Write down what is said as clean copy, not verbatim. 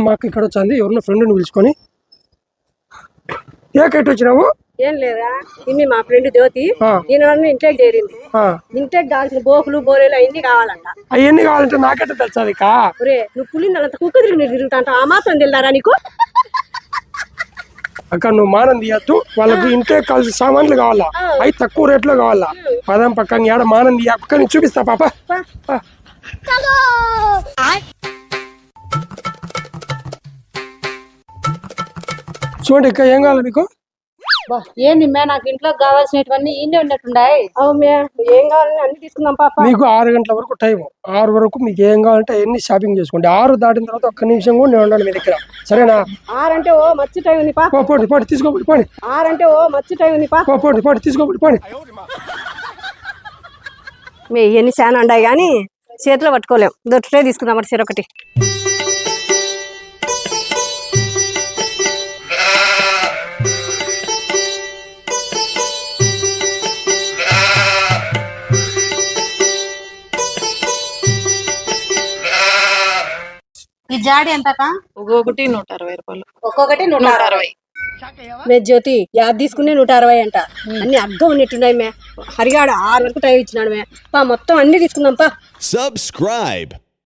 మాకు ఇక్కడ వచ్చింది ఎవరిన ఫ్రెండ్ని పిలుచుకొని ఏ కట్టి వచ్చినావు? ఏం లేదా ఇన్ని మా ఫ్రెండ్ జ్యోతి దీనివల్ల ఇంట్లోకి చేరింది. ఇంట్లోకి కావాల్సిన బోకులు బోరేలు అవన్నీ కావాలంట. అవన్నీ కావాలంటే నాకైతే తెలుసది కా. నువ్వు పులిందంత కుక్క తిరుగుతా ఆ మాత్రం తెలుదారా నీకు? అక్క నువ్వు మానం తీయద్దు, వాళ్ళకు ఇంట్లో కలిసి సామాన్లు కావాలా, అవి తక్కువ రేట్లో కావాలా. పదం పక్కన ఏడ మానం తీయ పక్క నీకు చూపిస్తా పాప. చూడండి ఇక్క ఏం కావాలి మీకు? ఏంది మే నాకు ఇంట్లో కావాల్సినవన్నీ ఇన్నే ఉన్నట్టున్నాయి. అవుమే ఏం కావాలని అన్ని తీసుకుందాం పాప. మీకు 6 గంటల వరకు టైం, 6 వరకు మీకు ఏం కావాలంటే అన్ని షాపింగ్ చేసుకోండి. 6 దాటిన తర్వాత ఒక్క నిమిషం కూడా నేను ఉండాలి మీ దగ్గర, సరేనా? 6 అంటే ఓ మచ్చి టైం ఉంది పాప. పోండి తీసుకోండి పోండి. 6 అంటే ఓ మచ్చి టైం ఉంది పాప. పోండి తీసుకోండి పోండి. మే ఇవన్నీ చాలా ఉన్నాయి కానీ చేతిలో పట్టుకోలేం, దొరికితే తీసుకుందాం మరి ఒకటి. ఈ జాడి ఎంతక? ఒక్కొక్కటి 160 రూపాయలు. ఒక్కొక్కటి 160. మే జ్యోతి యాద్ తీసుకునే 160 అంట. అన్ని అగ్గం ఉన్నట్టున్నాయి మే. హరిగాడు 6 వరకు టైం ఇచ్చినాడు మే. మొత్తం అన్ని తీసుకుందాం పా. Subscribe.